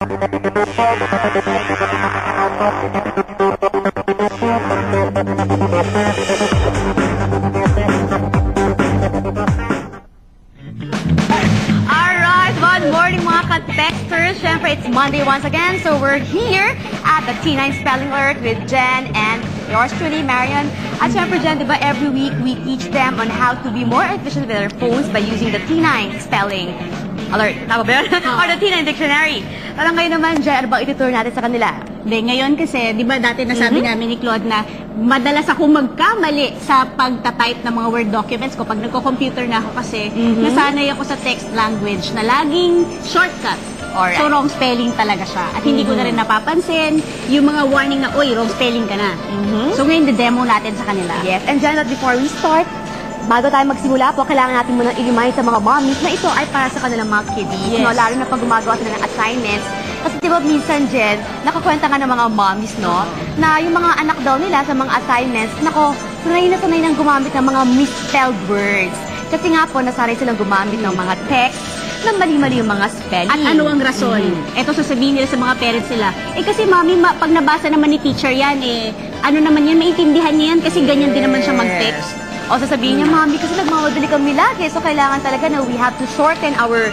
Good morning mga ka-texters. Siyempre, it's Monday once again. So we're here at the T9 Spelling Alert with Jen and yours truly, Marian. At siyempre, Jen, diba every week we teach them on how to be more efficient with their phones by using the T9 Spelling Alert. Tama ba yun? Or the T9 Dictionary. Parang ngayon naman, Jen, ano bang itutur natin sa kanila? Hindi, ngayon kasi, di ba dati nasabi namin ni Claude na madalas ako magkamali sa pagta-type ng mga Word documents ko. Pag nagko-computer na ako kasi, nasanay ako sa text language na laging shortcut. Alright. So, wrong spelling talaga siya. At hindi ko na rin napapansin yung mga warning na, uy, wrong spelling ka na. So, ngayon, demo natin sa kanila. Yes, and Jen, before we start, bago tayo magsimula po, kailangan natin munang i-remind sa mga mommies na ito ay para sa kanilang mga kiddies. Yes. No? Lalo na pag gumagawa sila ng assignments. Kasi diba minsan, Jen, nakakwenta nga ng mga mommies, no? Na yung mga anak daw nila sa mga assignments, nako, sanay na sanay nang gumamit ng mga misspelled words. Kasi nga po, nasanay silang gumamit ng mga text na mali-mali yung mga spelling. At ano ang rason? Ito sasabihin nila sa mga parents nila. Eh kasi mami, pag nabasa naman ni teacher yan, ano naman yan, maintindihan niya yan kasi ganyan din naman siya mag-text. O sasabihin niya, mami, kasi nagmamadali kami lagi. So, kailangan talaga na we have to shorten our,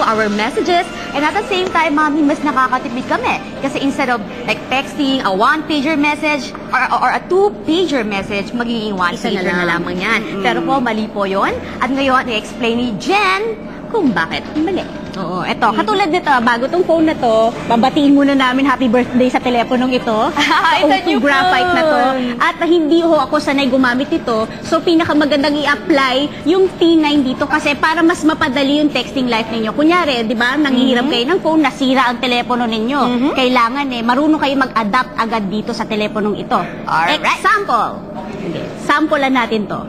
our messages. And at the same time, mami, mas nakakatipid kami. Kasi instead of like texting a one-pager message or a two-pager message, magiging one-pager na lamang yan. Pero po, mali po yun. At ngayon, i-explain ni Jen kung bakit mali. Oo, eto, katulad nito, bago tong phone na to, babatiin muna namin happy birthday sa teleponong ito. Ito yung graphite na to. At hindi ho ako sanay gumamit ito. So, pinakamagandang i-apply yung T9 dito kasi para mas mapadali yung texting life ninyo. Kunyari, di ba, nanghihirap kayo ng phone, nasira ang telepono ninyo. Kailangan marunong kayo mag-adapt agad dito sa teleponong ito. Alright. Example. Okay. Samplean natin to.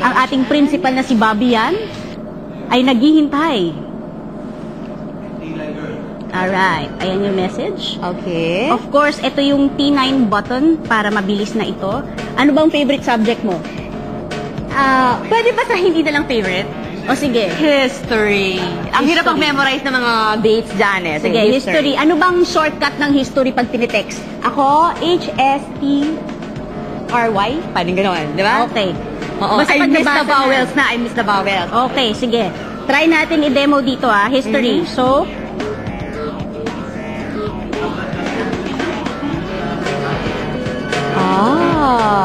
Ang ating principal na si Bobby yan, ay naghihintay. Alright. Ayan yung message. Okay. Of course, ito yung T9 button para mabilis na ito. Ano bang favorite subject mo? Pwede ba sa hindi na lang favorite? O sige. History. Ang hirap mag-memorize ng mga dates dyan eh. Sige, history. Ano bang shortcut ng history pag tinitext? Ako, H-S-T-R-Y. Parang gano'n, di ba? Okay. Oo, I miss the vowels na. I miss the vowels. Okay, sige. Try natin i-demo dito history. So,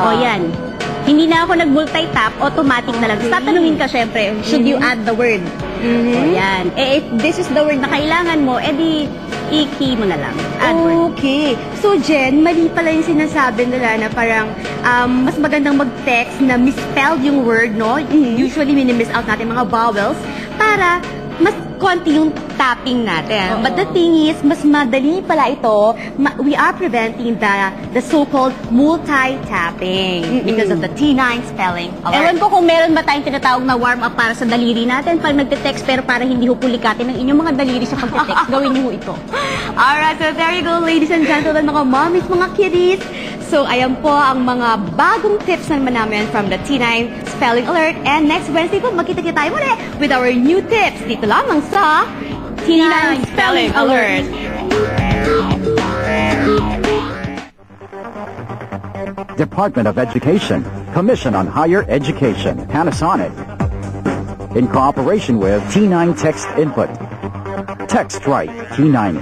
o yan. Hindi na ako nag-multi-tap, automatic na lang. Tatanungin ka syempre, should you add the word? O yan. If this is the word na kailangan mo, edi i-key mo na lang. Add word. Okay. So, Jen, mali pala yung sinasabi nila na parang mas magandang mag-text na misspelled yung word, no? Usually, minimiss out natin mga vowels para mas konti yung tapping natin. But the thing is, mas madali pala ito. We are preventing the so-called multi-tapping because of the T9 spelling alert. Ewan ko kung meron ba tayong tinatawag na warm-up para sa daliri natin pag nagte-text pero para hindi ho pulikatin ng inyong mga daliri sa pagte-text. Gawin niyo ito. Alright, so there you go, ladies and gentlemen, mga mommies, mga kiddies. So, ayan po ang mga bagong tips naman namin from the T9 Spelling Alert. And next Wednesday po, magkita-kita tayo muli with our new tips dito lamang sa T9 Spelling Alert. Department of Education, Commission on Higher Education, Panasonic. In cooperation with T9 Text Input. Text right, T9.